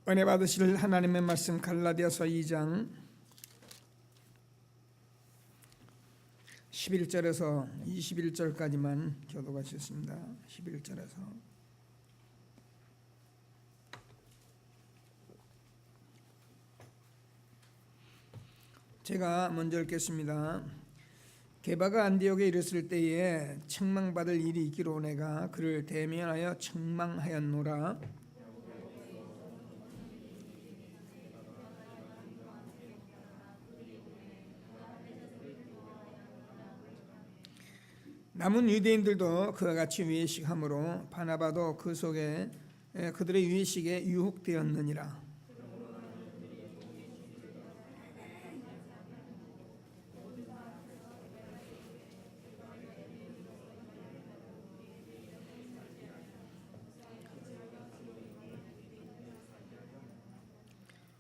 은혜 받으실 하나님의 말씀 갈라디아서 2장 11절에서 21절까지만 교독하셨습니다. 11절에서 제가 먼저 읽겠습니다. 게바가 안디옥에 이르렀을 때에 책망받을 일이 있기로 내가 그를 대면하여 책망하였노라. 남은 유대인들도 그와 같이 위의식함으로 바나바도 그 속에 그들의 위의식에 유혹되었느니라.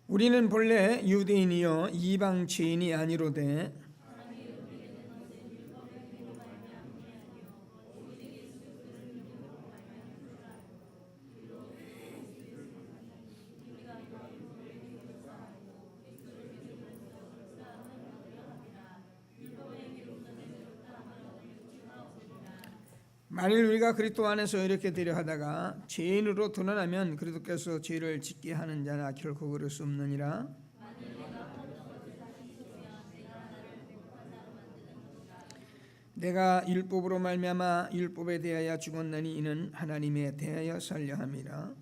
우리는 본래 유대인이요 이방 죄인이 아니로되 만일 우리가 그리스도 안에서 이렇게 되려 하다가 죄인으로 드러나면 그리스도께서 죄를 짓게 하는 자나 결코 그럴 수 없느니라. 내가 율법으로 말미암아 율법에 대하여 죽었나니 이는 하나님에 대하여 살려 함이라.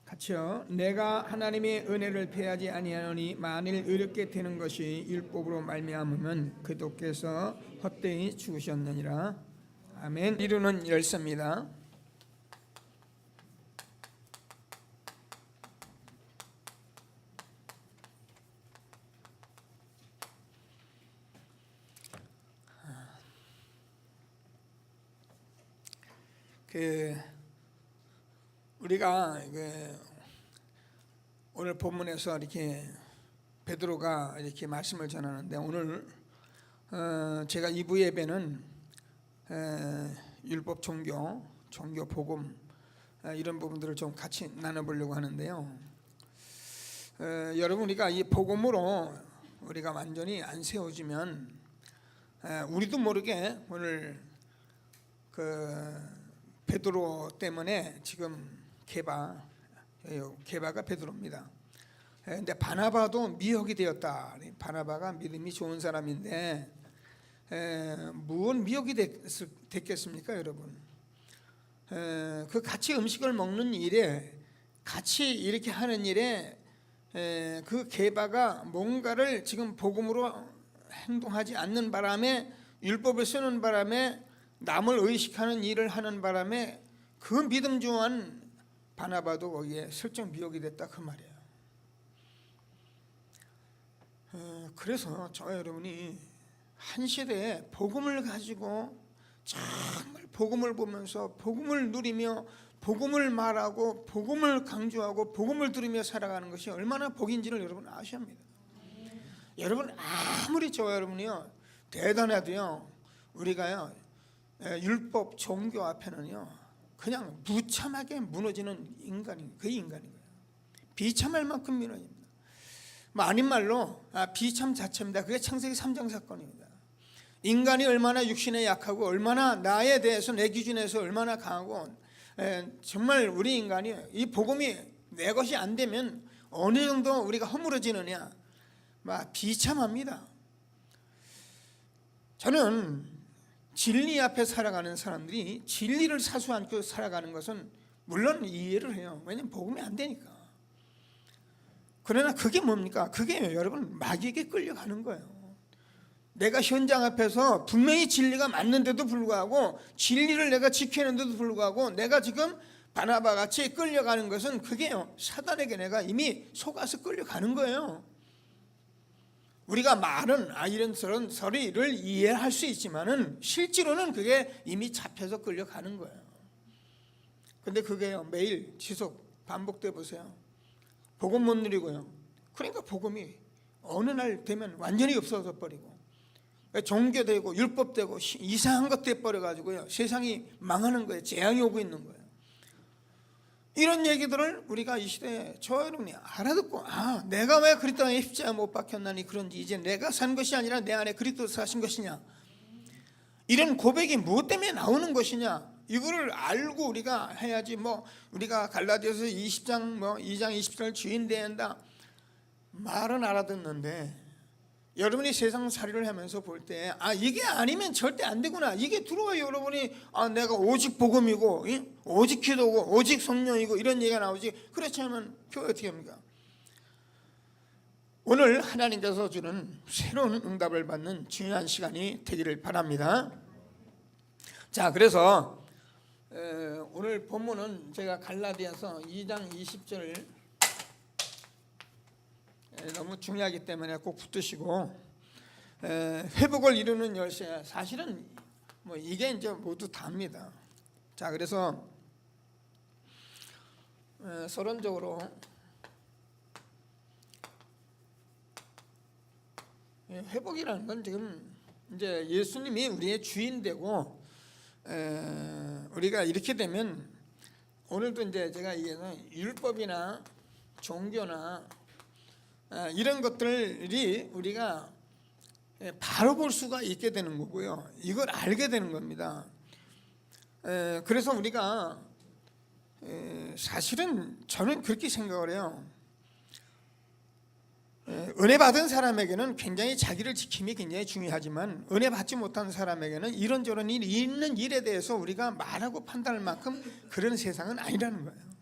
같이요. 내가 하나님의 은혜를 패하지 아니하노니 만일 의롭게 되는 것이 율법으로 말미암으면 그도께서 헛되이 죽으셨느니라. 아멘. 이루는 열쇠입니다. 우리가 오늘 본문에서 이렇게 베드로가 이렇게 말씀을 전하는데 오늘 제가 2부 예배는 율법 종교 복음 이런 부분들을 좀 같이 나눠보려고 하는데요. 여러분 우리가 이 복음으로 우리가 완전히 안 세워지면 우리도 모르게 오늘 베드로 때문에 지금 게바가 베드로입니다. 근데 바나바도 미혹이 되었다. 바나바가 믿음이 좋은 사람인데 무슨 미혹이 됐겠습니까, 여러분? 그 같이 음식을 먹는 일에 같이 이렇게 하는 일에 그 게바가 뭔가를 지금 복음으로 행동하지 않는 바람에 율법을 쓰는 바람에 남을 의식하는 일을 하는 바람에 그 믿음 중한 바나바도 거기에 슬쩍 미혹이 됐다 그 말이에요. 그래서 저와 여러분이 한 시대에 복음을 가지고 정말 복음을 보면서 복음을 누리며 복음을 말하고 복음을 강조하고 복음을 들으며 살아가는 것이 얼마나 복인지를 여러분 아셔야 합니다. 여러분 아무리 저와 여러분이요 대단해도요 우리가요 율법 종교 앞에는요 그냥 무참하게 무너지는 인간인 거예요. 비참할 만큼 무너집니다. 아닌 말로 비참 자체입니다. 그게 창세기 3장 사건입니다. 인간이 얼마나 육신에 약하고 얼마나 나에 대해서 내 기준에서 얼마나 강하고 정말 우리 인간이 이 복음이 내 것이 안 되면 어느 정도 우리가 허물어지느냐 비참합니다. 저는 진리 앞에 살아가는 사람들이 진리를 사수 않고 살아가는 것은 물론 이해를 해요. 왜냐하면 복음이 안 되니까. 그러나 그게 뭡니까? 그게 여러분 마귀에게 끌려가는 거예요. 내가 현장 앞에서 분명히 진리가 맞는데도 불구하고 진리를 내가 지키는데도 불구하고 내가 지금 바나바 같이 끌려가는 것은 그게요 사단에게 내가 이미 속아서 끌려가는 거예요. 우리가 말은 이런 소리를 이해할 수 있지만은 실제로는 그게 이미 잡혀서 끌려가는 거예요. 근데 그게 매일 지속 반복돼 보세요. 복음 못 누리고요. 그러니까 복음이 어느 날 되면 완전히 없어져 버리고 종교되고 율법되고 이상한 것 돼버려 가지고요, 세상이 망하는 거예요. 재앙이 오고 있는 거예요. 이런 얘기들을 우리가 이 시대에 저 여러분이 알아듣고, 내가 왜 그리스도의 십자가 못 박혔나니 그런지, 이제 내가 산 것이 아니라 내 안에 그리스도 사신 것이냐, 이런 고백이 무엇 때문에 나오는 것이냐, 이거를 알고 우리가 해야지. 우리가 갈라디아서 20장 2장 20절 주인 되어야 한다 말은 알아듣는데, 여러분이 세상 살이를 하면서 볼 때 이게 아니면 절대 안 되구나, 이게 들어와 여러분이 내가 오직 복음이고 오직 기도고 오직 성령이고 이런 얘기가 나오지. 그렇지 않으면 교회 어떻게 합니까? 오늘 하나님께서 주는 새로운 응답을 받는 중요한 시간이 되기를 바랍니다. 자, 그래서 오늘 본문은 제가 갈라디아서 2장 20절 너무 중요하기 때문에 꼭 붙드시고, 회복을 이루는 열쇠, 사실은 이게 이제 모두 답니다. 자, 그래서 서론적으로 회복이라는 건 지금 이제 예수님이 우리의 주인 되고, 우리가 이렇게 되면, 오늘도 이제 제가 얘기해서 율법이나 종교나 이런 것들이 우리가 바로 볼 수가 있게 되는 거고요, 이걸 알게 되는 겁니다. 그래서 우리가 사실은 저는 그렇게 생각을 해요. 은혜 받은 사람에게는 굉장히 자기를 지킴이 굉장히 중요하지만, 은혜 받지 못한 사람에게는 이런저런 일이 있는 일에 대해서 우리가 말하고 판단할 만큼 그런 세상은 아니라는 거예요.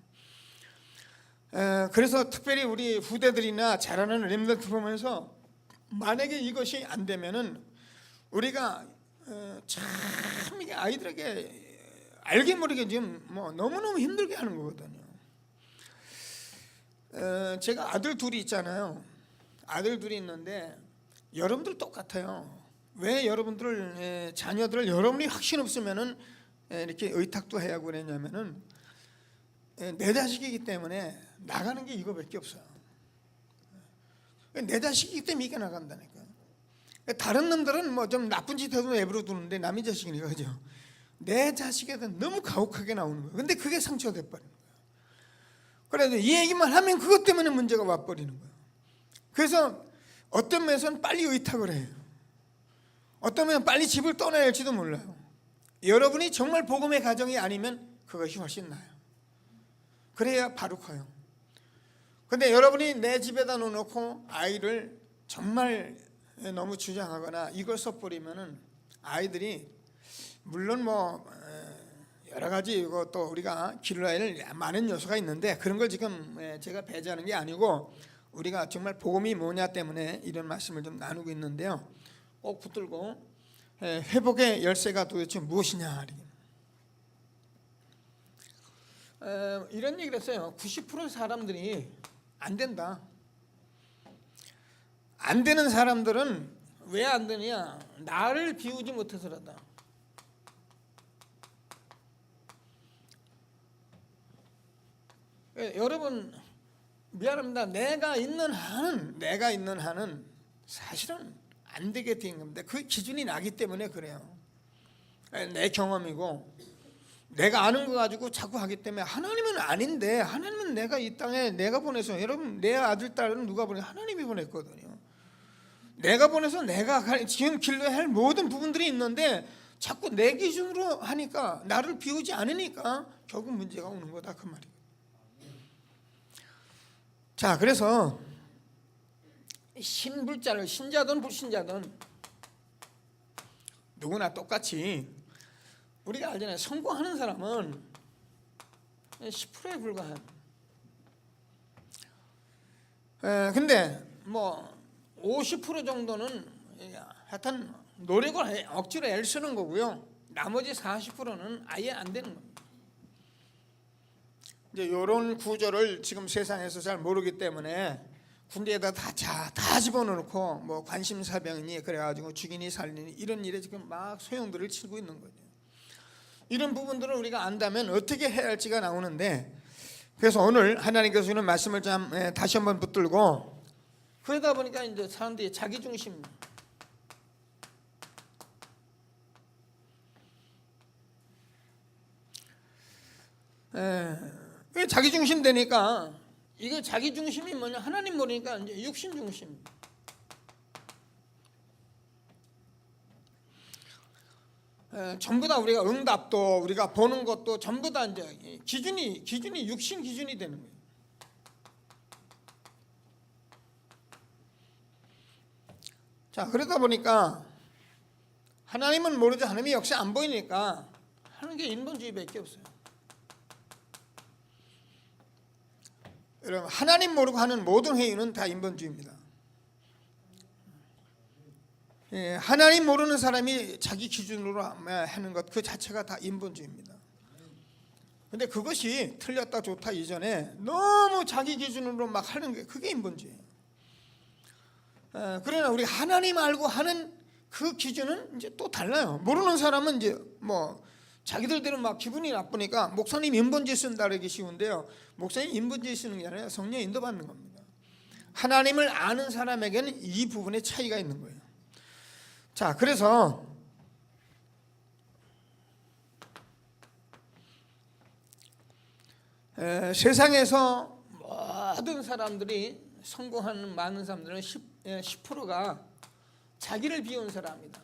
그래서 특별히 우리 후대들이나 자라는 렘넌트 보면서, 만약에 이것이 안 되면은 우리가 참 이게 아이들에게 알게 모르게 지금 너무너무 힘들게 하는 거거든요. 제가 아들 둘이 있잖아요. 아들 둘이 있는데 여러분들 똑같아요. 왜 여러분들 자녀들을 여러분이 확신 없으면은 이렇게 의탁도 해야 하고 그랬냐면은, 내 자식이기 때문에 나가는 게 이거밖에 없어요. 내 자식이기 때문에 이게 나간다니까. 다른 놈들은 좀 나쁜 짓 해도 내버려 두는데 남의 자식이니까, 그죠? 내 자식에 대해 너무 가혹하게 나오는 거예요. 근데 그게 상처가 돼버리는 거예요. 그래도 이 얘기만 하면 그것 때문에 문제가 와버리는 거예요. 그래서 어떤 면에서는 빨리 의탁을 해요. 어떤 면에서는 빨리 집을 떠나야 할지도 몰라요. 여러분이 정말 복음의 가정이 아니면 그것이 훨씬 나아요. 그래야 바로 커요. 근데 여러분이 내 집에다 놓고 아이를 정말 너무 주장하거나 이걸 써버리면은, 아이들이 물론 여러 가지 이것도 우리가 기르어야 할 많은 요소가 있는데, 그런 걸 지금 제가 배제하는 게 아니고, 우리가 정말 복음이 뭐냐 때문에 이런 말씀을 좀 나누고 있는데요, 꼭 붙들고, 회복의 열쇠가 도대체 무엇이냐, 이런 얘기를 했어요. 90% 사람들이 안 된다. 안 되는 사람들은 왜 안 되느냐, 나를 비우지 못해서라다. 여러분 미안합니다. 내가 있는 한은 사실은 안 되게 된 겁니다. 그 기준이 나기 때문에 그래요. 내 경험이고 내가 아는 거 가지고 자꾸 하기 때문에, 하나님은 아닌데, 하나님은 내가 이 땅에 내가 보내서, 여러분 내 아들 딸은 누가 보내? 하나님이 보냈거든요. 내가 보내서 내가 지금 길러야 할 모든 부분들이 있는데 자꾸 내 기준으로 하니까, 나를 비우지 않으니까 결국 문제가 오는 거다, 그 말이에요. 자, 그래서 신불자를, 신자든 불신자든 누구나 똑같이 우리가 알잖아요. 성공하는 사람은 10%에 불과한. 근데 50% 정도는 하여튼 노력을 억지로 애를 쓰는 거고요. 나머지 40%는 아예 안 되는 겁니다. 이제 이런 구조를 지금 세상에서 잘 모르기 때문에 군대에다 다 집어넣고 관심사병이니 그래가지고 죽이니 살리니 이런 일에 지금 막 소용돌이를 치고 있는 거죠. 이런 부분들을 우리가 안다면 어떻게 해야 할지가 나오는데, 그래서 오늘 하나님께서 주는 말씀을 좀 다시 한번 붙들고, 그러다 보니까 이제 사람들이 자기중심, 왜 자기중심 되니까, 이거 자기중심이 뭐냐, 하나님 모르니까 이제 육신중심. 전부 다 우리가 응답도, 우리가 보는 것도 전부 다 이제 기준이 육신 기준이 되는 거예요. 자, 그러다 보니까 하나님은 모르죠. 하나님이 역시 안 보이니까 하는 게 인본주의밖에 없어요. 여러분, 하나님 모르고 하는 모든 행위는 다 인본주의입니다. 하나님 모르는 사람이 자기 기준으로 하는 것 그 자체가 다 인본주의입니다. 근데 그것이 틀렸다 좋다 이전에 너무 자기 기준으로 막 하는 게 그게 인본주의예요. 그러나 우리 하나님 알고 하는 그 기준은 이제 또 달라요. 모르는 사람은 이제 뭐 자기들대로 막 기분이 나쁘니까 목사님 인본주의 쓴다 그러기 쉬운데요. 목사님 인본주의 쓰는 게 아니라 성령 인도받는 겁니다. 하나님을 아는 사람에게는 이 부분에 차이가 있는 거예요. 자, 그래서 세상에서 모든 사람들이 성공하는 많은 사람들은 10%가 자기를 비운 사람이다.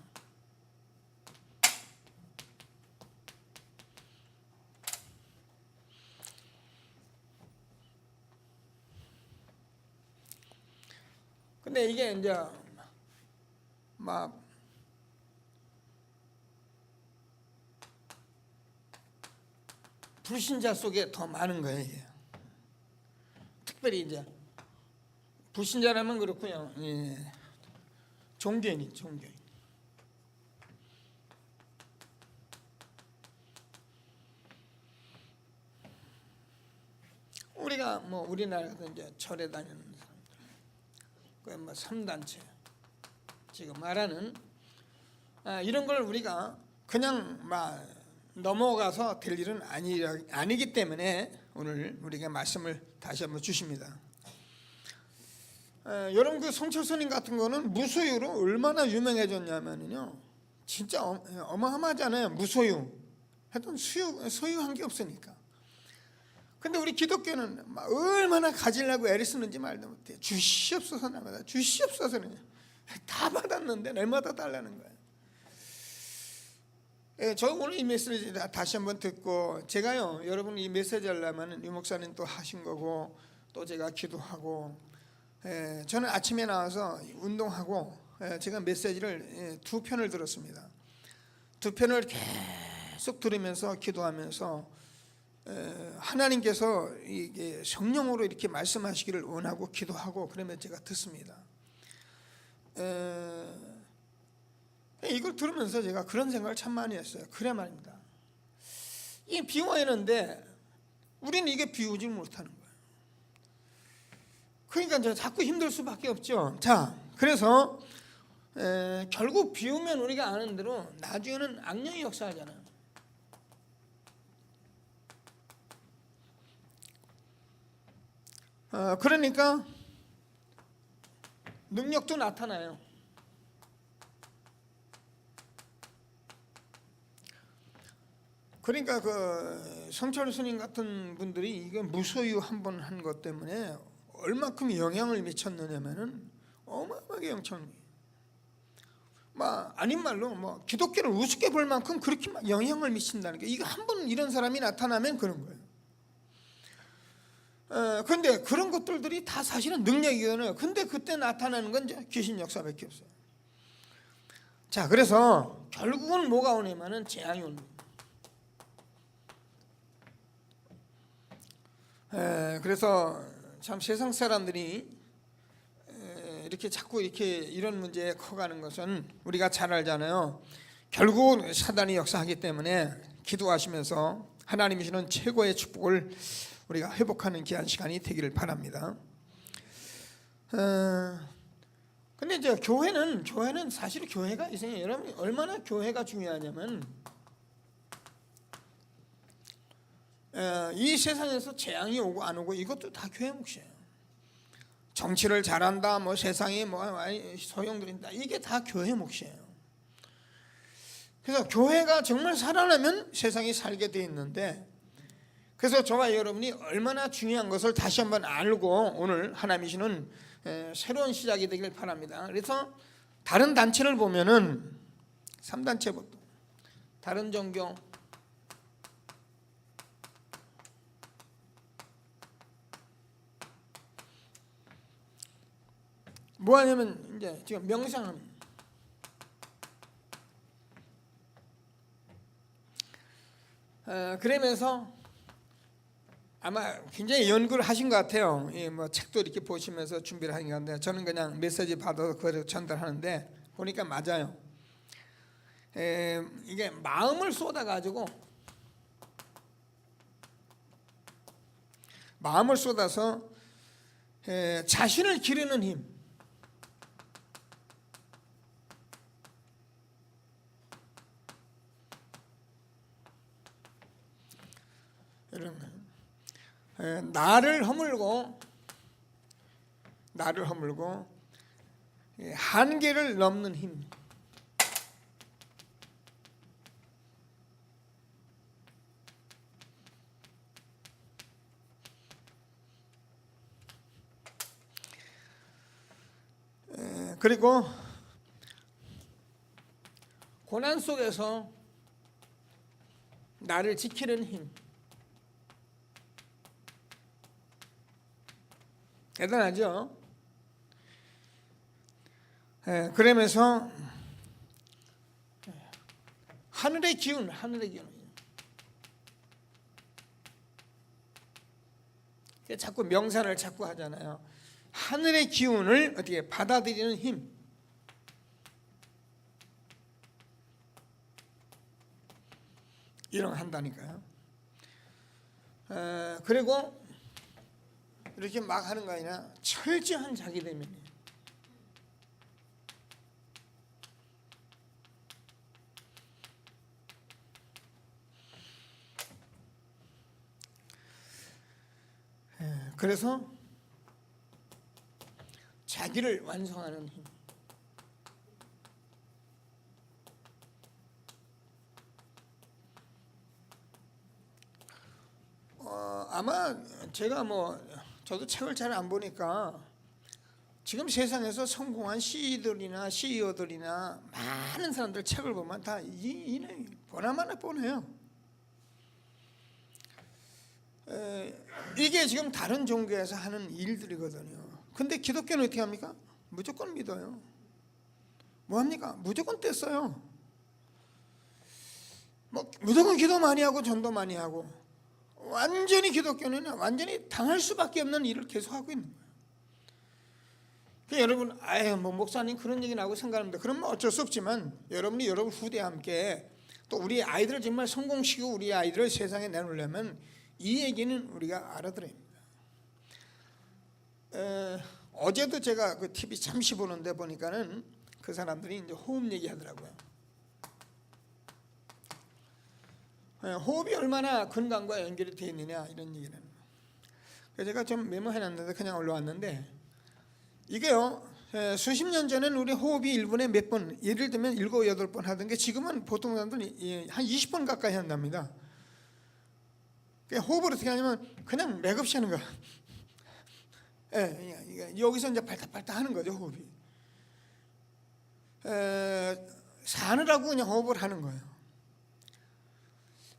근데 이게 이제 막 불신자 속에 더 많은 거예요. 이게. 특별히 이제 불신자라면 그렇고요. 종교인. 우리가 뭐 우리나라에서 이제 절에 다니는 사람들, 그 뭐 3단체 지금 말하는 이런 걸 우리가 그냥 막 넘어가서 될 일은 아니기 때문에 오늘 우리가 말씀을 다시 한번 주십니다. 여러분 그 성철스님 같은 거는 무소유로 얼마나 유명해졌냐면요, 진짜 어마어마하잖아요. 무소유 하여튼 소유한 게 없으니까. 근데 우리 기독교는 막 얼마나 가지려고 애를 쓰는지 말도 못해. 주시옵소서 나마다 주시옵소서는 다 받았는데 날마다 달라는 거예요. 저 오늘 이 메시지 다시 한번 듣고, 제가요 여러분 이 메시지 하려면 유 목사님 또 하신 거고 또 제가 기도하고, 저는 아침에 나와서 운동하고 제가 메시지를 2편을 들었습니다. 2편을 계속 들으면서 기도하면서 하나님께서 이게 성령으로 이렇게 말씀하시기를 원하고 기도하고 그러면 제가 듣습니다. 이걸 들으면서 제가 그런 생각을 참 많이 했어요. 그래 말입니다. 이게 비유하는데 우리는 이게 비우지 못하는 거예요. 그러니까 이제 자꾸 힘들 수밖에 없죠. 자, 그래서 결국 비우면 우리가 아는 대로 나중에는 악령이 역사하잖아요. 그러니까 능력도 나타나요. 그러니까 그 성철 스님 같은 분들이 이게 무소유 한 번 한 것 때문에 얼마큼 영향을 미쳤느냐면은 어마어마하게 영향이. 막 아닌 말로 뭐 기독교를 우습게 볼 만큼 그렇게 막 영향을 미친다는 게, 이거 한 번 이런 사람이 나타나면 그런 거예요. 근데 그런 것들이 다 사실은 능력이거든요. 근데 그때 나타나는 건 이제 귀신 역사밖에 없어요. 자, 그래서 결국은 뭐가 오냐면은 재앙이 오는 거예요. 그래서 참 세상 사람들이 이렇게 자꾸 이렇게 이런 문제에 커가는 것은 우리가 잘 알잖아요. 결국 사단이 역사하기 때문에 기도하시면서 하나님이 주는 최고의 축복을 우리가 회복하는 귀한 시간이 되기를 바랍니다. 근데 이제 교회는 사실 교회가 이상해요. 여러분 얼마나 교회가 중요하냐면 이 세상에서 재앙이 오고 안 오고 이것도 다 교회 몫이에요. 정치를 잘한다, 뭐 세상이 뭐 소용돌인다, 이게 다 교회 몫이에요. 그래서 교회가 정말 살아나면 세상이 살게 돼 있는데, 그래서 저와 여러분이 얼마나 중요한 것을 다시 한번 알고 오늘 하나님이 주는 새로운 시작이 되길 바랍니다. 그래서 다른 단체를 보면은 3단체부터 다른 종교 뭐 하냐면 이제 지금 명상합니다. 그러면서 아마 굉장히 연구를 하신 것 같아요. 뭐 책도 이렇게 보시면서 준비를 하는 것 같은데, 저는 그냥 메시지 받아서 그걸 전달하는데 보니까 맞아요. 이게 마음을 쏟아가지고 마음을 쏟아서 자신을 기르는 힘, 이런 거. 나를 허물고 한계를 넘는 힘. 그리고 고난 속에서 나를 지키는 힘. 대단하죠? 그러면서 하늘의 기운. 자꾸 명상을 자꾸 하잖아요. 하늘의 기운을 어떻게 받아들이는 힘. 이런 거 한다니까요. 그리고 이렇게 막 하는 거 아니라 철저한 자기 대면이에요. 그래서 자기를 완성하는 힘. 아마 제가 저도 책을 잘 안 보니까 지금 세상에서 성공한 CEO들이나 많은 사람들 책을 보면 다 이 보나마나 뻔해요. 이게 지금 다른 종교에서 하는 일들이거든요. 근데 기독교는 어떻게 합니까? 무조건 믿어요. 뭐 합니까? 무조건 떼써요. 무조건 기도 많이 하고 전도 많이 하고, 완전히 기독교는 완전히 당할 수밖에 없는 일을 계속하고 있는 거예요. 그러니까 여러분, 목사님 그런 얘기 나고 생각합니다. 그러면 어쩔 수 없지만 여러분이 여러분 후대와 함께 또 우리 아이들을 정말 성공시키고 우리 아이들을 세상에 내놓으려면 이 얘기는 우리가 알아들어야 합니다. 어제도 제가 그 TV 잠시 보는데 보니까는 그 사람들이 이제 호흡 얘기하더라고요. 호흡이 얼마나 건강과 연결이 되어 있느냐 이런 얘기는. 그래서 제가 좀 메모해놨는데 그냥 올라왔는데, 이게요, 수십 년 전에는 우리 호흡이 1분에 몇 번, 예를 들면 7, 8번 하던 게 지금은 보통 사람들이 한 20번 가까이 한답니다. 호흡을 어떻게 하냐면 그냥 맥없이 하는 거야. 여기서 이제 발딱발딱 하는 거죠, 호흡이. 사느라고 그냥 호흡을 하는 거예요.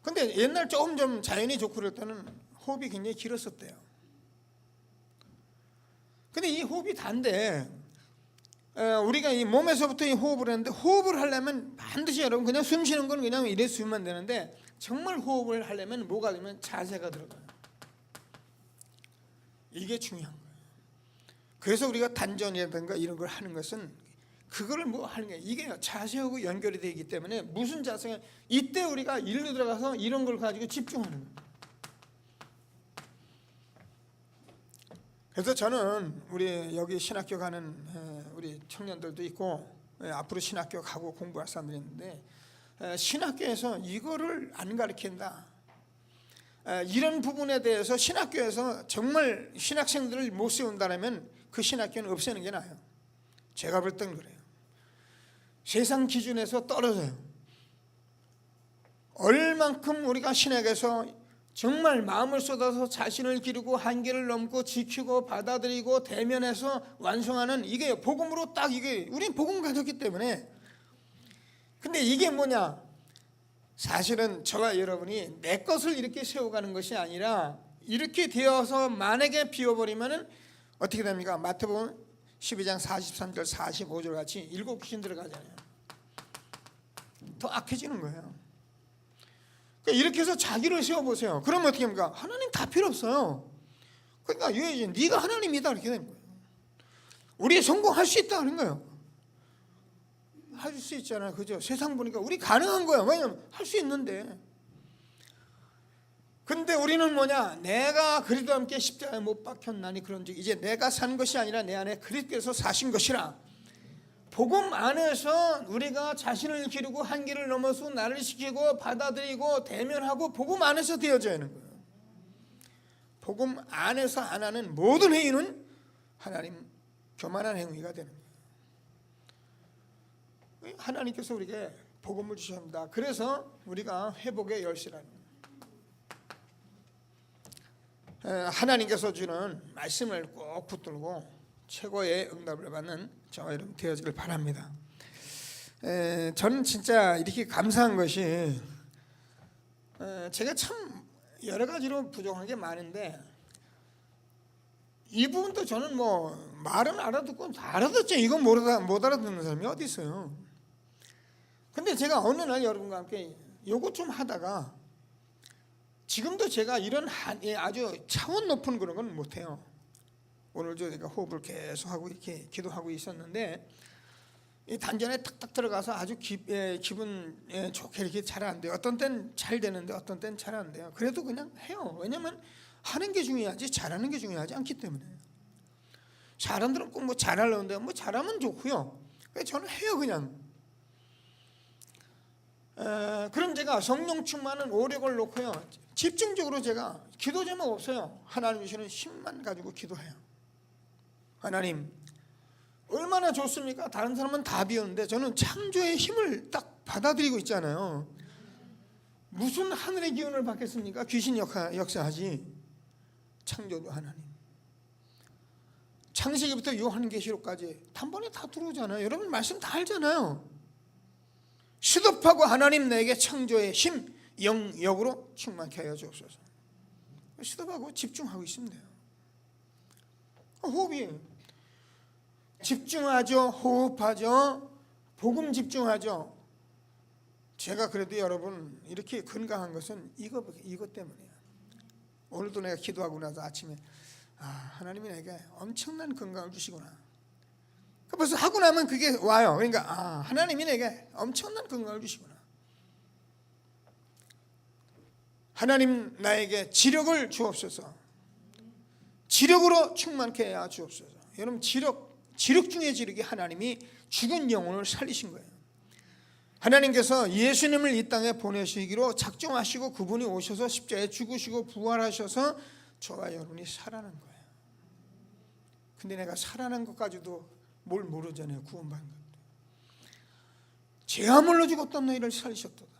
근데 옛날 조금 좀 자연이 좋고 그럴 때는 호흡이 굉장히 길었었대요. 근데 이 호흡이 단데, 우리가 이 몸에서부터 이 호흡을 하는데, 호흡을 하려면 반드시 여러분 그냥 숨 쉬는 건 그냥 이래 쉬면 되는데, 정말 호흡을 하려면 뭐가 되면 자세가 들어가요. 이게 중요한 거예요. 그래서 우리가 단전이라든가 이런 걸 하는 것은 그거를 하는 게, 이게 자세하고 연결이 되기 때문에 무슨 자세가, 이때 우리가 일로 들어가서 이런 걸 가지고 집중하는 거예요. 그래서 저는 우리 여기 신학교 가는 우리 청년들도 있고, 앞으로 신학교 가고 공부할 사람들이 있는데, 신학교에서 이거를 안 가르친다, 이런 부분에 대해서 신학교에서 정말 신학생들을 못 세운다면 그 신학교는 없애는 게 나아요. 제가 볼 땐 그래요. 세상 기준에서 떨어져요. 얼만큼 우리가 신학에서 정말 마음을 쏟아서 자신을 기르고 한계를 넘고 지키고 받아들이고 대면해서 완성하는, 이게 복음으로 딱, 이게 우린 복음 가졌기 때문에. 근데 이게 뭐냐, 사실은 저와 여러분이 내 것을 이렇게 세워가는 것이 아니라 이렇게 되어서 만약에 비워버리면 어떻게 됩니까? 마태복음 12장 43절 45절 같이 일곱 귀신 들어가잖아요. 더 악해지는 거예요. 그러니까 이렇게 해서 자기를 세워보세요. 그러면 어떻게 합니까? 하나님 다 필요 없어요. 그러니까 네가 하나님이다 이렇게 되는 거예요. 우리 성공할 수 있다 그런 거예요. 할 수 있잖아요. 그죠? 세상 보니까 우리 가능한 거예요. 왜냐면 할 수 있는데. 근데 우리는 뭐냐? 내가 그리스도와 함께 십자가에 못 박혔나니 그런즉 이제 내가 산 것이 아니라 내 안에 그리스도께서 사신 것이라. 복음 안에서 우리가 자신을 기르고 한계를 넘어서 나를 지키고 받아들이고 대면하고 복음 안에서 되어져야 하는 거예요. 복음 안에서 안 하는 모든 행위는 하나님 교만한 행위가 되는 거예요. 하나님께서 우리에게 복음을 주셨습니다. 그래서 우리가 회복의 열쇠라는 거예요. 하나님께서 주는 말씀을 꼭 붙들고 최고의 응답을 받는 저와 여러분 되어지길 바랍니다. 저는 진짜 이렇게 감사한 것이, 제가 참 여러 가지로 부족한 게 많은데 이 부분도 저는 뭐 말은 알아듣고 다 알아듣죠. 이건 못 알아듣는 사람이 어디 있어요. 근데 제가 어느 날 여러분과 함께 요거 좀 하다가, 지금도 제가 이런 아주 차원 높은 그런 건 못해요. 오늘도 제가 호흡을 계속 하고 이렇게 기도하고 있었는데 단전에 탁탁 들어가서 아주 기분 좋게 이렇게 잘 안 돼요. 어떤 때는 잘 되는데 어떤 때는 잘 안 돼요. 그래도 그냥 해요. 왜냐면 하는 게 중요하지 잘하는 게 중요하지 않기 때문에. 사람들은 꼭 뭐 잘하려는데 뭐 잘하면 좋고요. 저는 해요 그냥. 그럼 제가 성령 충만은 오력을 놓고요, 집중적으로 제가 기도 제목 없어요. 하나님 주시는 힘만 가지고 기도해요. 하나님 얼마나 좋습니까? 다른 사람은 다 비었는데 저는 창조의 힘을 딱 받아들이고 있잖아요. 무슨 하늘의 기운을 받겠습니까? 귀신 역사하지. 창조주 하나님, 창세기부터 요한계시록까지 단번에 다 들어오잖아요. 여러분 말씀 다 알잖아요. 시덥하고 하나님 내게 창조의 힘 영역으로 충만케 하여 주옵소서. 시덥하고 집중하고 있으면 돼요. 호흡이 집중하죠. 호흡하죠. 복음 집중하죠. 제가 그래도 여러분 이렇게 건강한 것은 이것 때문이에요. 오늘도 내가 기도하고 나서 아침에 하나님이 내게 엄청난 건강을 주시구나. 그래서 하고 나면 그게 와요. 그러니까 하나님이 내게 엄청난 건강을 주시구나. 하나님 나에게 지력을 주옵소서. 지력으로 충만케 해야 주옵소서. 여러분 지력 중에 지력이 하나님이 죽은 영혼을 살리신 거예요. 하나님께서 예수님을 이 땅에 보내시기로 작정하시고 그분이 오셔서 십자가에 죽으시고 부활하셔서 저와 여러분이 살아난 거예요. 근데 내가 살아난 것까지도 뭘 모르잖아요. 구원받은 것도. 죄함을로 죽었던 너희를 살리셨도다.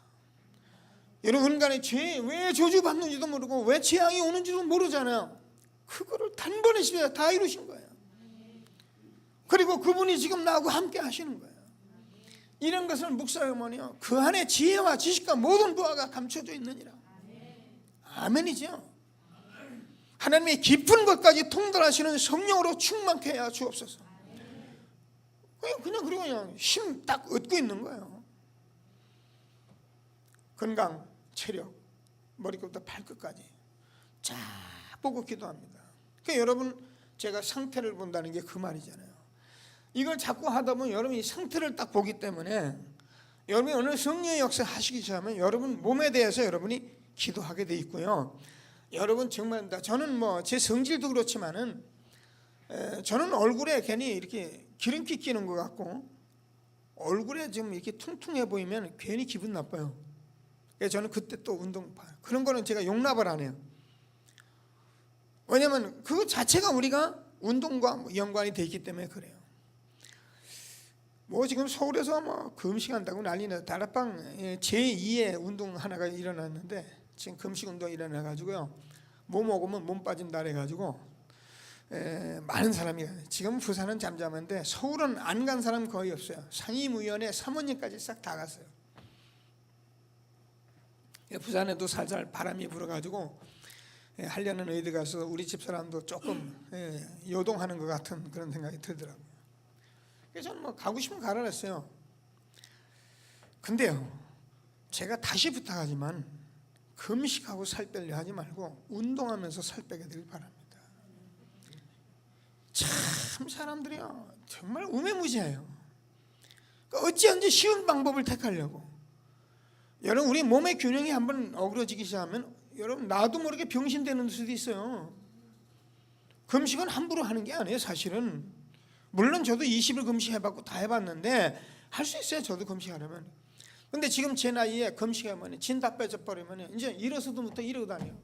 여러분 간에 죄 왜 저주받는지도 모르고 왜 재앙이 오는지도 모르잖아요. 그거를 단번에 십자가에 다 이루신 거예요. 그리고 그분이 지금 나하고 함께 하시는 거예요. 이런 것을 묵상하면요, 그 안에 지혜와 지식과 모든 부하가 감춰져 있느니라. 아멘이죠. 하나님의 깊은 것까지 통달하시는 성령으로 충만케 해야 주옵소서. 그냥 힘 딱 얻고 있는 거예요. 건강, 체력, 머리끝부터 발끝까지 쫙 보고 기도합니다. 그러니까 여러분 제가 상태를 본다는 게 그 말이잖아요. 이걸 자꾸 하다 보면 여러분이 상태를 딱 보기 때문에 여러분이 어느 성령의 역사 하시기 시작하면 여러분 몸에 대해서 여러분이 기도하게 돼 있고요. 여러분 정말 저는 뭐 제 성질도 그렇지만은 저는 얼굴에 괜히 이렇게 기름기 끼는 것 같고 얼굴에 좀 이렇게 퉁퉁해 보이면 괜히 기분 나빠요. 그래서 저는 그때 또 운동파 그런 거는 제가 용납을 안 해요. 왜냐하면 그거 자체가 우리가 운동과 연관이 돼 있기 때문에 그래요. 뭐 지금 서울에서 뭐 금식한다고 난리나 다락방 제2의 운동 하나가 일어났는데 지금 금식 운동이 일어나가지고요. 뭐 먹으면 몸 빠진다 해가지고 많은 사람이 가요. 지금 부산은 잠잠한데 서울은 안 간 사람 거의 없어요. 상임위원회 사모님까지 싹 다 갔어요. 부산에도 살살 바람이 불어가지고 하려는 의대 가서 우리 집 사람도 조금 요동하는 것 같은 그런 생각이 들더라고요. 그래서 저는 뭐 가고 싶으면 가라 했어요. 근데요, 제가 다시 부탁하지만 금식하고 살 빼려 하지 말고 운동하면서 살 빼게 되길 바랍니다. 참 사람들이요 정말 우매무지해요. 어찌한지 쉬운 방법을 택하려고. 여러분 우리 몸의 균형이 한번 어그러지기 시작하면 여러분 나도 모르게 병신되는 수도 있어요. 금식은 함부로 하는 게 아니에요. 사실은 물론 저도 20일 금식해봤고 다 해봤는데 할 수 있어요. 저도 금식하려면. 근데 지금 제 나이에 금식하면 진 다 빼져버리면 이제 일어서도 못해 이러고 다녀요.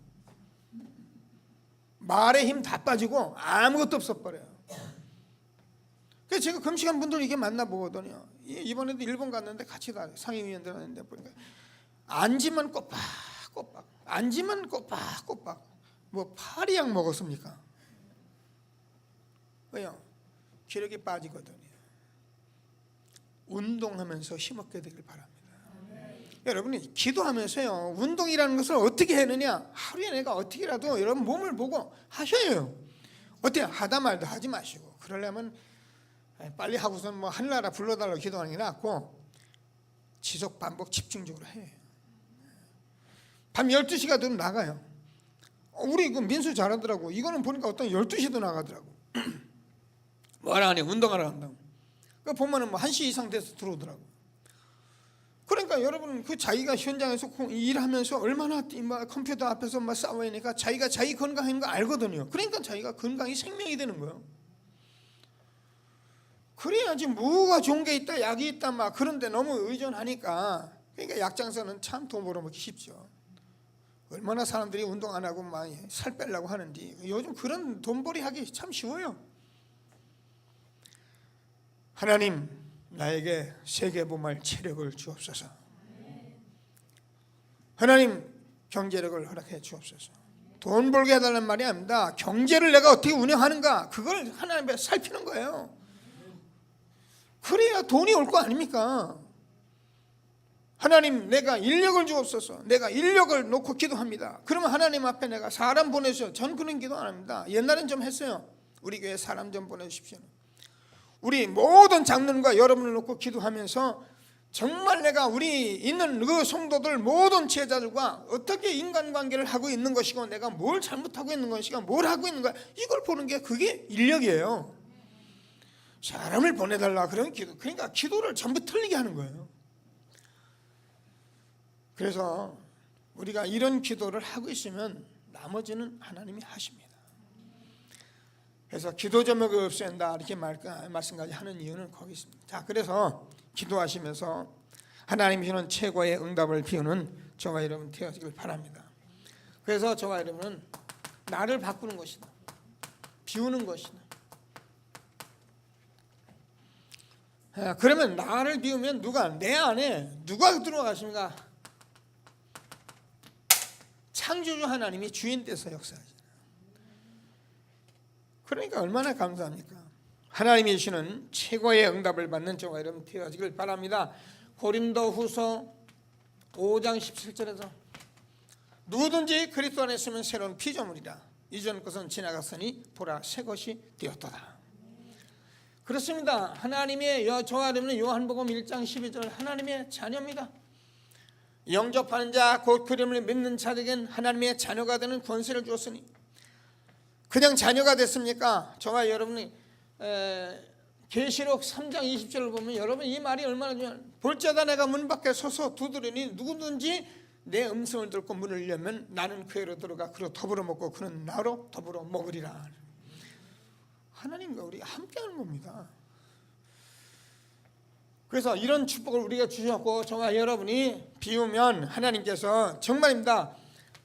말에 힘 다 빠지고 아무것도 없어버려요. 그래서 제가 금식한 분들 이렇게 만나보거든요. 이번에도 일본 갔는데 같이 다 상임위원들 하는데 보니까 앉으면 꼬박꼬박 앉으면 꼬박꼬박 뭐 파리약 먹었습니까? 왜요? 기력이 빠지거든요. 운동하면서 힘없게 되길 바랍니다. 여러분이 기도하면서요 운동이라는 것을 어떻게 했느냐 하루에 내가 어떻게라도 여러분 몸을 보고 하셔야 해요. 어떻게 하다 말다 하지 마시고 그러려면 빨리 하고서 뭐 하늘나라 불러달라고 기도하는 게 낫고 지속 반복 집중적으로 해요. 밤 12시가 되면 나가요. 우리 그 민수 잘하더라고. 이거는 보니까 어떤 12시도 나가더라고. 뭐하러 하냐 운동하러 간다고. 그 보면은 뭐 1시 이상 돼서 들어오더라고. 그러니까 여러분 그 자기가 현장에서 일하면서 얼마나 컴퓨터 앞에서 막 싸워니까 자기가 자기 건강한 거 알거든요. 그러니까 자기가 건강이 생명이 되는 거예요. 그래야지 뭐가 좋은 게 있다 약이 있다 막 그런데 너무 의존하니까 그러니까 약장사는 참 돈 벌어먹기 쉽죠. 얼마나 사람들이 운동 안 하고 막 살 빼려고 하는지 요즘 그런 돈벌이 하기 참 쉬워요. 하나님 나에게 세계보말 체력을 주옵소서. 하나님 경제력을 허락해 주옵소서. 돈 벌게 해달라는 말이 아닙니다. 경제를 내가 어떻게 운영하는가 그걸 하나님 앞에 살피는 거예요. 그래야 돈이 올 거 아닙니까? 하나님 내가 인력을 주옵소서. 내가 인력을 놓고 기도합니다. 그러면 하나님 앞에 내가 사람 보내주셔. 전 그런 기도 안 합니다. 옛날엔 좀 했어요. 우리 교회 사람 좀 보내주십시오. 우리 모든 장로님과 여러분을 놓고 기도하면서 정말 내가 우리 있는 그 성도들 모든 제자들과 어떻게 인간관계를 하고 있는 것이고 내가 뭘 잘못하고 있는 것이고 뭘 하고 있는 거야 이걸 보는 게 그게 인력이에요. 사람을 보내달라 그런 기도. 그러니까 기도를 전부 틀리게 하는 거예요. 그래서 우리가 이런 기도를 하고 있으면 나머지는 하나님이 하십니다. 그래서 기도 제목이 없앤다 이렇게 말씀까지 하는 이유는 거기 있습니다. 자, 그래서 기도하시면서 하나님이 주는 최고의 응답을 비우는 저와 여러분 되어지길 바랍니다. 그래서 저와 여러분은 나를 바꾸는 것이다. 비우는 것이다. 그러면 나를 비우면 누가 내 안에 누가 들어가십니까? 창조주 하나님이 주인 돼서 역사하시죠. 그러니까 얼마나 감사합니까? 하나님이 주시는 최고의 응답을 받는 저와 여러분 되어지길 바랍니다. 고린도후서 5장 17절에서 누구든지 그리스도 안에 있으면 새로운 피조물이라 이전 것은 지나갔으니 보라 새 것이 되었도다. 그렇습니다. 하나님의 저와 여러분은 요한복음 1장 12절 하나님의 자녀입니다. 영접하는 자 곧 그림을 믿는 자들에겐 하나님의 자녀가 되는 권세를 주었으니 그냥 자녀가 됐습니까? 저와 여러분이 계시록 3장 20절을 보면 여러분 이 말이 얼마나 중요한 볼자다 내가 문 밖에 서서 두드리니 누구든지 내 음성을 듣고 문을 열면 나는 그에로 들어가 그로 더불어 먹고 그는 나로 더불어 먹으리라. 하나님과 우리 함께하는 겁니다. 그래서 이런 축복을 우리가 주셨고 저와 여러분이 비우면 하나님께서 정말입니다.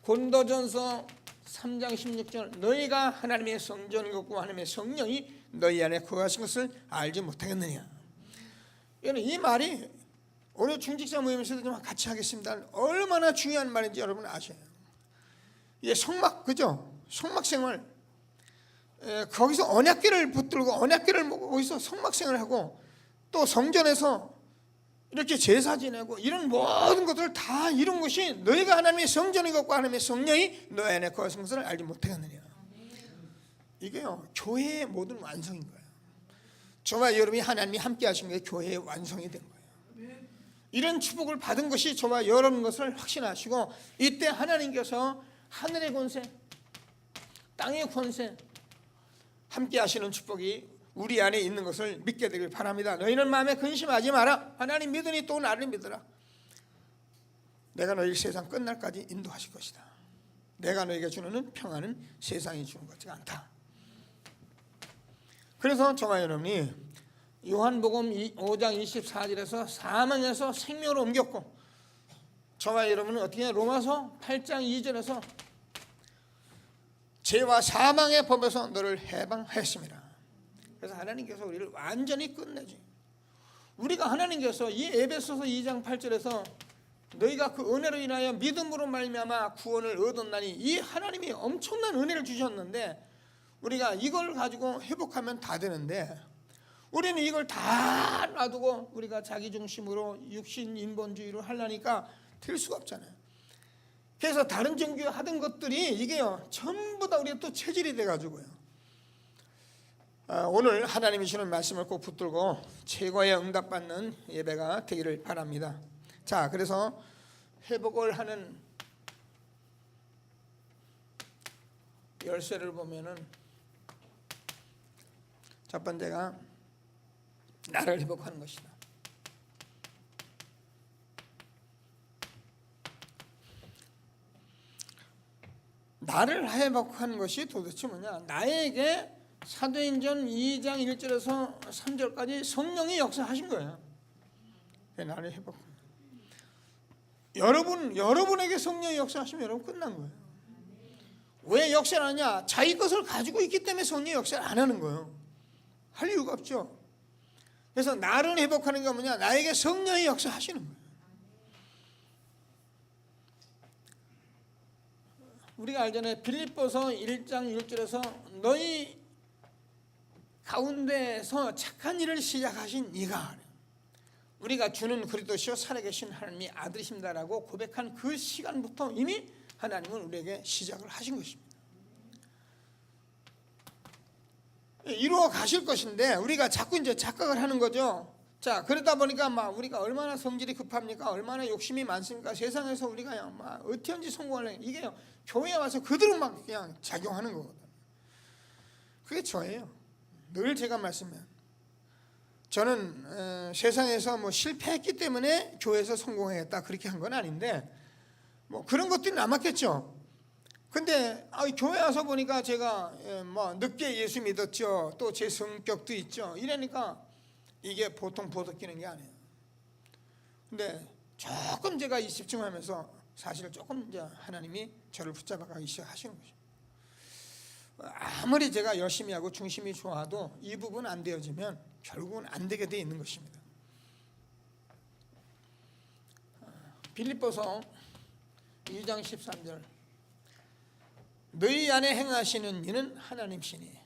고린도전서 3장 16절 너희가 하나님의 성전인 것과 하나님의 성령이 너희 안에 거하신 것을 알지 못하겠느냐. 이 말이 오늘 중직자 모임에서도 좀 같이 하겠습니다. 얼마나 중요한 말인지 여러분 아셔요. 이게 성막, 그죠? 성막 생활. 거기서 언약궤를 붙들고 언약궤를 먹고 거기서 성막 생활을 하고 또 성전에서 이렇게 제사 지내고 이런 모든 것들을 다 이룬 것이 너희가 하나님의 성전인 것과 하나님의 성령이 너희 안에 거하신 것을 알지 못하겠느냐. 이게요 교회의 모든 완성인 거예요. 저와 여러분이 하나님이 함께 하신 게 교회의 완성이 된 거예요. 이런 축복을 받은 것이 저와 여러분 것을 확신하시고 이때 하나님께서 하늘의 권세, 땅의 권세 함께 하시는 축복이 우리 안에 있는 것을 믿게 되길 바랍니다. 너희는 마음에 근심하지 마라. 하나님 믿으니 또 나를 믿으라. 내가 너희 세상 끝날까지 인도하실 것이다. 내가 너희에게 주는 평안은 세상이 주는 것 같지 않다. 그래서 저와 여러분이 요한복음 5장 24절에서 사망에서 생명으로 옮겼고 저와 여러분은 어떻게 해요? 로마서 8장 2절에서 죄와 사망의 법에서 너를 해방하였습니다. 그래서 하나님께서 우리를 완전히 끝내지. 우리가 하나님께서 이 에베소서 2장 8절에서 너희가 그 은혜로 인하여 믿음으로 말미암아 구원을 얻었나니 이 하나님이 엄청난 은혜를 주셨는데 우리가 이걸 가지고 회복하면 다 되는데 우리는 이걸 다 놔두고 우리가 자기중심으로 육신 인본주의로 하려니까 될 수가 없잖아요. 그래서 다른 종교 하던 것들이 이게요 전부 다 우리가 또 체질이 돼가지고요. 오늘 하나님이 주는 말씀을 꼭 붙들고 최고의 응답받는 예배가 되기를 바랍니다. 자, 그래서 회복을 하는 열쇠를 보면은 첫 번째가 나를 회복하는 것이다. 나를 회복하는 것이 도대체 뭐냐? 나에게 사도행전 2장 1절에서 3절까지 성령이 역사하신 거예요. 나를 회복하는 거예요. 여러분에게 성령이 역사하시면 여러분 끝난 거예요. 왜 역사를 하냐? 자기 것을 가지고 있기 때문에 성령이 역사를 안 하는 거예요. 할 이유가 없죠. 그래서 나를 회복하는 게 뭐냐? 나에게 성령이 역사하시는 거예요. 우리가 알잖아요. 빌립보서 1장 1절에서 너희 가운데서 착한 일을 시작하신 이가 우리가 주는 그리스도시요 살아계신 하나님의 아들이십니다라고 고백한 그 시간부터 이미 하나님은 우리에게 시작을 하신 것입니다. 이루어 가실 것인데 우리가 자꾸 이제 착각을 하는 거죠. 자, 그러다 보니까 막 우리가 얼마나 성질이 급합니까? 얼마나 욕심이 많습니까? 세상에서 우리가 막 어떻게든지 성공하려고 이게요. 교회에 와서 그대로 막 그냥 작용하는 거거든요. 그게 저예요. 늘 제가 말씀해요. 저는 세상에서 뭐 실패했기 때문에 교회에서 성공했다 그렇게 한 건 아닌데 뭐 그런 것들이 남았겠죠. 근데 교회 와서 보니까 제가 뭐 늦게 예수 믿었죠. 또 제 성격도 있죠. 이러니까 이게 보통 보석기는 게 아니에요. 근데 조금 제가 집중하면서 사실 조금 이제 하나님이 저를 붙잡아가기 시작하시는 거죠. 아무리 제가 열심히 하고 중심이 좋아도 이 부분 안 되어지면 결국은 안 되게 돼 있는 것입니다. 빌립보서 2장 13절 너희 안에 행하시는 이는 하나님이시니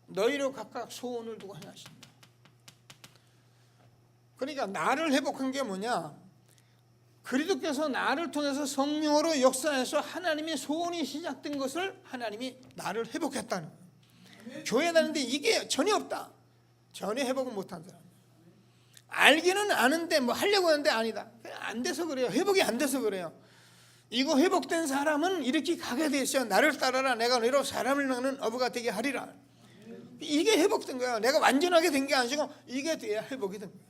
너희로 각각 소원을 두고 행하신다. 그러니까 나를 회복한 게 뭐냐? 그리스도께서 나를 통해서 성령으로 역사해서 하나님의 소원이 시작된 것을 하나님이 나를 회복했다는 거예요. 교회 다니는데 이게 전혀 없다. 전혀 회복을 못한 사람. 알기는 아는데 뭐 하려고 하는데 아니다. 안 돼서 그래요. 회복이 안 돼서 그래요. 이거 회복된 사람은 이렇게 가게 돼 있어요. 나를 따라라. 내가 너로 사람을 낳는 어부가 되게 하리라. 이게 회복된 거예요. 내가 완전하게 된 게 아니고 이게 돼야 회복이 된 거예요.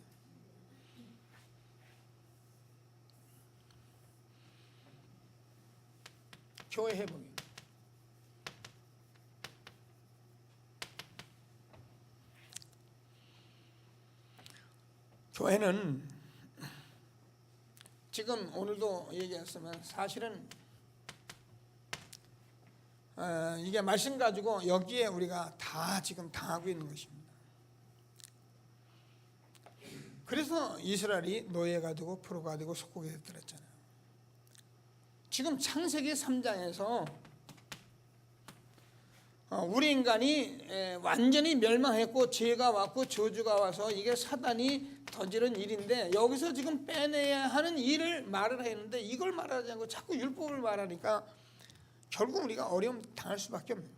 교회 회복이. 교회는 지금 오늘도 얘기했으면 사실은 이게 말씀 가지고 여기에 우리가 다 지금 당하고 있는 것입니다. 그래서 이스라엘이 노예가 되고 포로가 되고 속국이 됐더랬잖아요. 지금 창세기 3장에서 우리 인간이 완전히 멸망했고 죄가 왔고 저주가 와서 이게 사단이 저지른 일인데 여기서 지금 빼내야 하는 일을 말을 했는데 이걸 말하지 않고 자꾸 율법을 말하니까 결국 우리가 어려움 당할 수밖에 없는.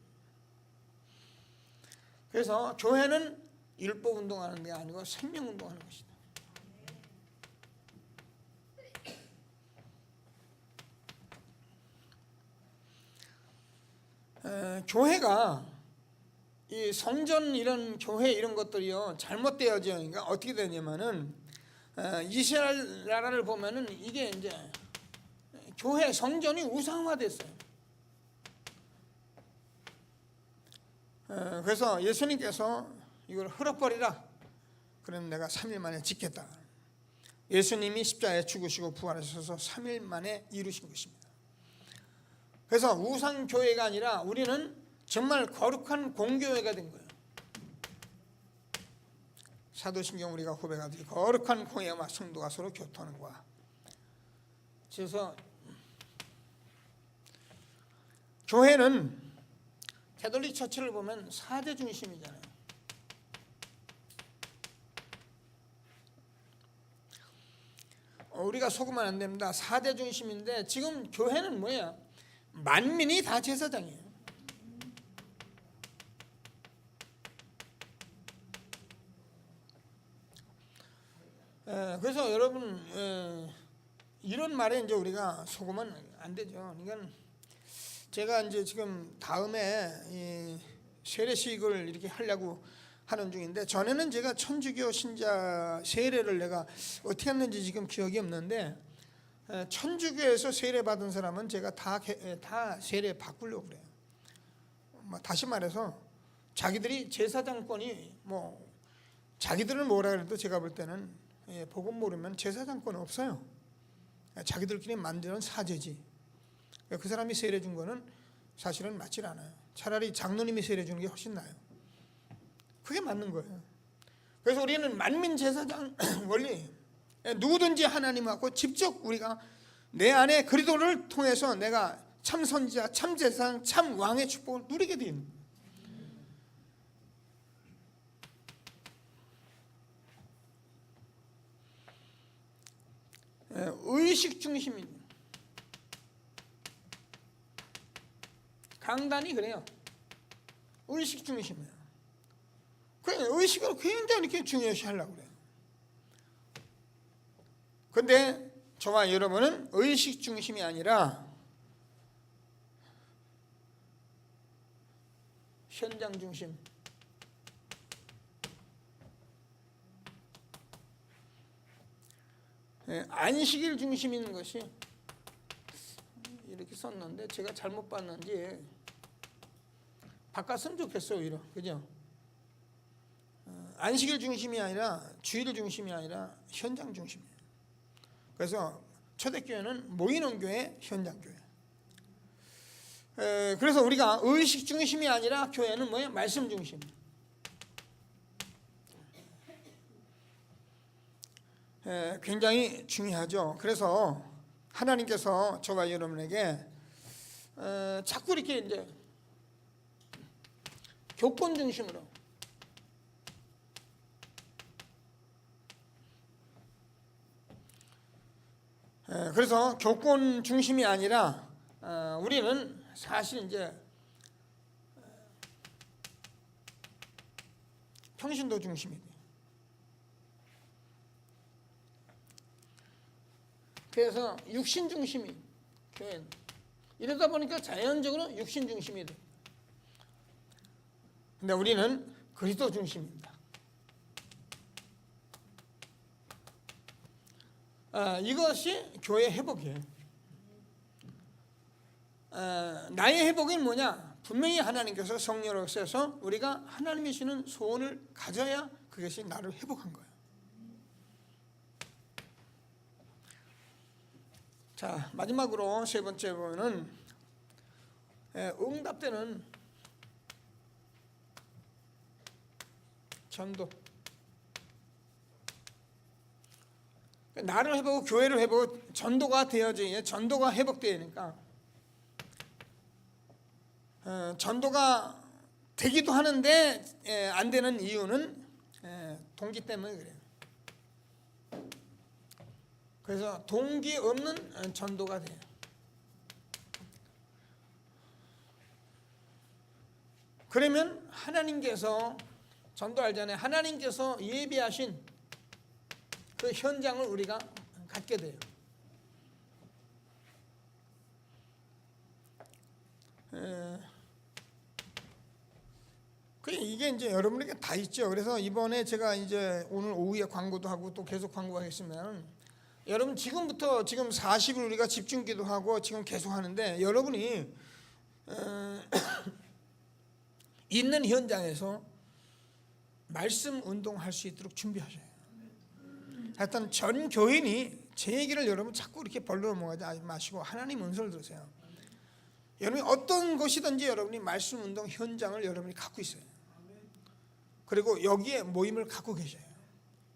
그래서 교회는 율법 운동하는 게 아니고 생명 운동하는 것이다. 교회가 이 성전 이런 교회 이런 것들이요 잘못되어지니까 어떻게 되냐면은 이스라엘 나라를 보면은 이게 이제 교회 성전이 우상화됐어요. 그래서 예수님께서 이걸 흘어버리라. 그럼 내가 3일 만에 짓겠다. 예수님이 십자가에 죽으시고 부활하셔서 3일 만에 이루신 것입니다. 그래서 우상교회가 아니라 우리는 정말 거룩한 공교회가 된 거예요. 사도신경 우리가 고백하듯이 거룩한 공회와 성도가 서로 교통하는 거야. 그래서 교회는 캐톨릭 처치를 보면 사제 중심이잖아요. 우리가 속으면 안 됩니다. 사제 중심인데 지금 교회는 뭐야? 만민이 다 제사장이에요. 그래서 여러분 이런 말에 이제 우리가 속으면 안 되죠. 그러니까 제가 이제 지금 다음에 이 세례식을 이렇게 하려고 하는 중인데 전에는 제가 천주교 신자 세례를 내가 어떻게 했는지 지금 기억이 없는데 천주교에서 세례 받은 사람은 제가 다 세례 바꾸려고 그래요. 다시 말해서 자기들이 제사장권이 자기들은 뭐라 그래도 제가 볼 때는 복음 모르면 제사장권 없어요. 자기들끼리 만드는 사제지. 그 사람이 세례 준 거는 사실은 맞질 않아요. 차라리 장로님이 세례 주는 게 훨씬 나아요. 그게 맞는 거예요. 그래서 우리는 만민 제사장 원리, 누구든지 하나님하고 직접 우리가 내 안에 그리스도를 통해서 내가 참 선지자, 참 제사장, 참 왕의 축복을 누리게 돼 있는 거예요. 의식 중심입니다. 강단이 그래요. 의식 중심이에요. 의식을 굉장히 이렇게 중요시 하려고 그래요. 근데 저와 여러분은 의식 중심이 아니라 현장 중심. 안식일 중심인 것이 이렇게 썼는데 제가 잘못 봤는지 바꿨으면 좋겠어요. 오히려 그죠? 안식일 중심이 아니라 주일 중심이 아니라 현장 중심이에요. 그래서 초대교회는 모이는 교회, 현장 교회. 그래서 우리가 의식 중심이 아니라 교회는 뭐예요? 말씀 중심. 굉장히 중요하죠. 그래서 하나님께서 저와 여러분에게 자꾸 이렇게 이제 교권 중심으로 그래서 교권 중심이 아니라 우리는 사실 이제 평신도 중심이 돼요. 그래서 육신 중심이 교회는 이러다 보니까 자연적으로 육신 중심이 돼. 근데 우리는 그리스도 중심입니다. 이것이 교회 회복이에요. 나의 회복은 뭐냐? 분명히 하나님께서 성령으로 쓰셔서 우리가 하나님이 주는 소원을 가져야 그것이 나를 회복한 거예요. 자, 마지막으로 세 번째 보면은 응답되는 전도. 나를 회복하고 교회를 회복하고 전도가 되어져야 전도가 회복되니까 전도가 되기도 하는데 안 되는 이유는 동기 때문에 그래요. 그래서 동기 없는 전도가 돼요. 그러면 하나님께서 전도 알잖아요. 하나님께서 예비하신 그 현장을 우리가 갖게 돼요. 이게 이제 여러분에게 다 있죠. 그래서 이번에 제가 이제 오늘 오후에 광고도 하고 또 계속 광고하겠습니다. 여러분 지금부터 지금 40일 우리가 집중기도 하고 지금 계속 하는데 여러분이 있는 현장에서 말씀 운동할 수 있도록 준비하셔요. 하여튼 전 교인이 제 얘기를 여러분 자꾸 이렇게 벌러 넘어가지 마시고 하나님 은혜를 들으세요. 여러분이 어떤 것이든지 여러분이 말씀 운동 현장을 여러분이 갖고 있어요. 그리고 여기에 모임을 갖고 계셔요.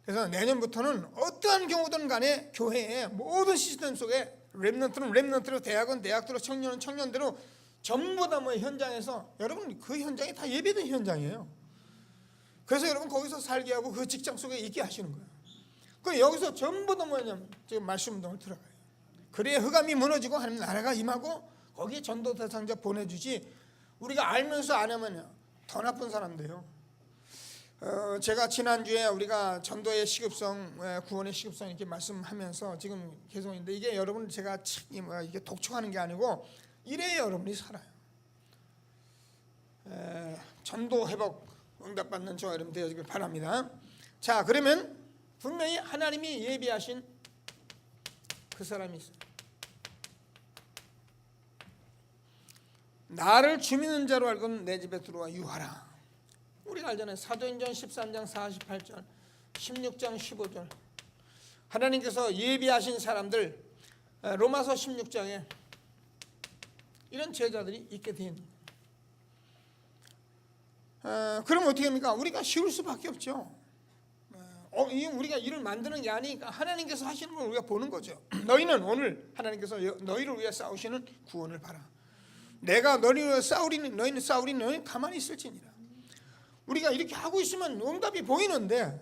그래서 내년부터는 어떠한 경우든 간에 교회의 모든 시스템 속에 렘넌트는 렘넌트로, 대학은 대학대로, 청년은 청년대로 전부 다 현장에서 여러분 그 현장이 다 예배된 현장이에요. 그래서 여러분 거기서 살게 하고 그 직장 속에 있게 하시는 거예요. 그 여기서 전부 다 뭐냐면 지금 말씀 운동을 들어가요. 그래야 흑암이 무너지고 하나님 나라가 임하고 거기에 전도 대상자 보내주지. 우리가 알면서 안 하면요 더 나쁜 사람 돼요. 제가 지난주에 우리가 전도의 시급성, 구원의 시급성 이렇게 말씀하면서 지금 계속 있는데 이게 여러분 제가 이게 독촉하는 게 아니고 이래야 여러분이 살아요. 전도 회복 응답받는 저와 여러분 되어지길 바랍니다. 자, 그러면 분명히 하나님이 예비하신 그 사람이 있어요. 나를 주 믿는 자로 알고는 내 집에 들어와 유하라. 우리가 알잖아요. 사도행전 13장 48절 16장 15절 하나님께서 예비하신 사람들, 로마서 16장에 이런 제자들이 있게 되어 있는 거예요. 그럼 어떻게 합니까? 우리가 쉬울 수밖에 없죠. 우리가 일을 만드는 게 아니니까 하나님께서 하시는 걸 우리가 보는 거죠. 너희는 오늘 하나님께서 너희를 위해 싸우시는 구원을 봐라. 내가 너희를 위해 싸우리니 너희는 가만히 있을지니라. 우리가 이렇게 하고 있으면 응답이 보이는데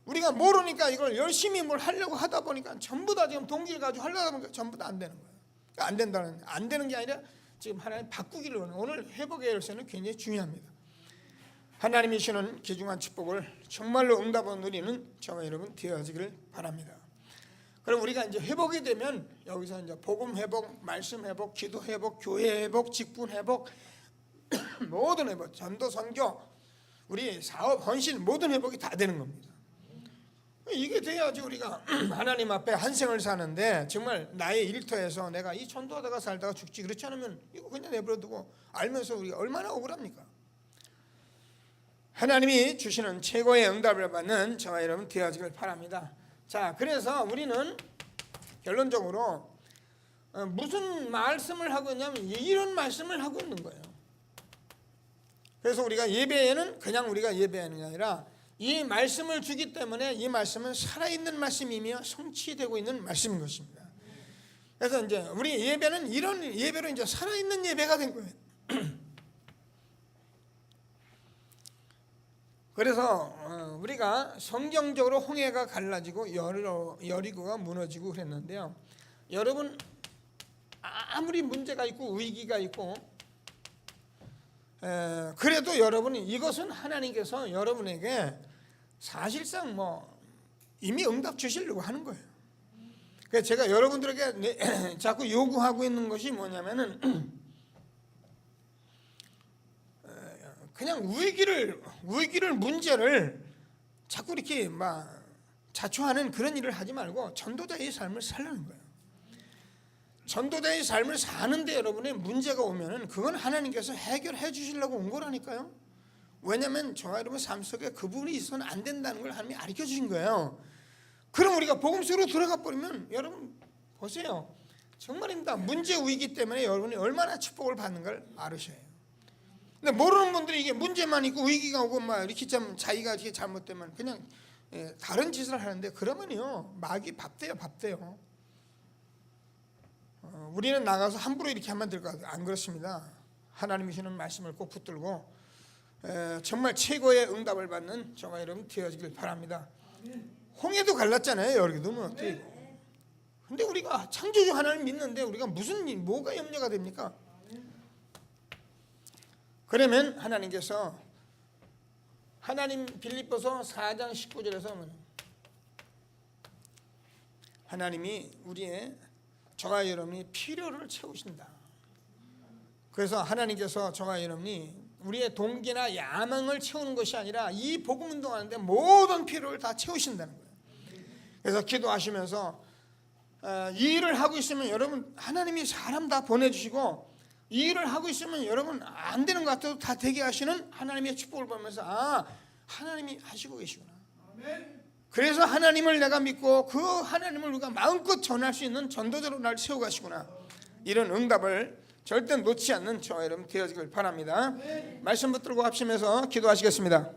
우리가 모르니까 이걸 열심히 뭘 하려고 하다 보니까 전부 다 지금 동기를 가지고 하려다 보니까 전부 다 안 되는 거예요. 그러니까 안 되는 게 아니라 지금 하나님 바꾸기를 원해요. 오늘 회복의 열쇠는 굉장히 중요합니다. 하나님이 주시는 귀중한 축복을 정말로 응답을 누리는 저와 여러분 되어지기를 바랍니다. 그럼 우리가 이제 회복이 되면 여기서 이제 복음 회복, 말씀 회복, 기도 회복, 교회 회복, 직분 회복, 모든 회복, 전도 선교, 우리 사업 헌신 모든 회복이 다 되는 겁니다. 이게 돼야지 우리가 하나님 앞에 한 생을 사는데 정말 나의 일터에서 내가 이 전도하다가 살다가 죽지. 그렇지 않으면 이거 그냥 내버려두고 알면서 우리가 얼마나 억울합니까? 하나님이 주시는 최고의 응답을 받는 저와 여러분 되어지길 바랍니다. 자, 그래서 우리는 결론적으로 무슨 말씀을 하고 있냐면 이런 말씀을 하고 있는 거예요. 그래서 우리가 예배에는 그냥 우리가 예배하는 게 아니라 이 말씀을 주기 때문에 이 말씀은 살아있는 말씀이며 성취되고 있는 말씀인 것입니다. 그래서 이제 우리 예배는 이런 예배로 이제 살아있는 예배가 된 거예요. 그래서 우리가 성경적으로 홍해가 갈라지고 여리고가 무너지고 그랬는데요. 여러분 아무리 문제가 있고 위기가 있고 그래도 여러분이 이것은 하나님께서 여러분에게 사실상 이미 응답 주시려고 하는 거예요. 그래서 제가 여러분들에게 자꾸 요구하고 있는 것이 뭐냐면은 그냥 위기를 문제를 자꾸 이렇게 자초하는 그런 일을 하지 말고 전도자의 삶을 살라는 거예요. 전도자의 삶을 사는데 여러분의 문제가 오면은 그건 하나님께서 해결해 주시려고 온 거라니까요. 왜냐하면 저와 여러분 삶 속에 그 부분이 있어서는 안 된다는 걸 하나님이 가르쳐 주신 거예요. 그럼 우리가 복음 속으로 들어가 버리면 여러분 보세요. 정말입니다. 문제 위기 때문에 여러분이 얼마나 축복을 받는 걸 알으셔야 해요. 근데 모르는 분들이 이게 문제만 있고 위기가 오고 막 이렇게 좀 자기가 이렇게 잘못되면 그냥 다른 짓을 하는데, 그러면요 마귀 밥돼요. 우리는 나가서 함부로 이렇게 하면 될 것 같아요. 안 그렇습니다. 하나님이 주는 말씀을 꼭 붙들고 정말 최고의 응답을 받는 저와 여러분 되어지길 바랍니다. 홍해도 갈랐잖아요. 여기도 뭐 어떻게. 근데 우리가 창조주 하나님 믿는데 우리가 뭐가 염려가 됩니까? 그러면 하나님께서 하나님 빌립보서 4장 19절에서 하나님이 우리의 저와 여러분이 필요를 채우신다. 그래서 하나님께서 저와 여러분이 우리의 동기나 야망을 채우는 것이 아니라 이 복음 운동하는데 모든 필요를 다 채우신다는 거예요. 그래서 기도하시면서 이 일을 하고 있으면 여러분 하나님이 사람 다 보내주시고, 이 일을 하고 있으면 여러분 안 되는 것 같아도 다 되게 하시는 하나님의 축복을 보면서 하나님이 하시고 계시구나. 그래서 하나님을 내가 믿고 그 하나님을 우리가 마음껏 전할 수 있는 전도자로 날 세워가시구나. 이런 응답을 절대 놓지 않는 저와 여러분 되어지길 바랍니다. 말씀 붙들고 합심해서 기도하시겠습니다.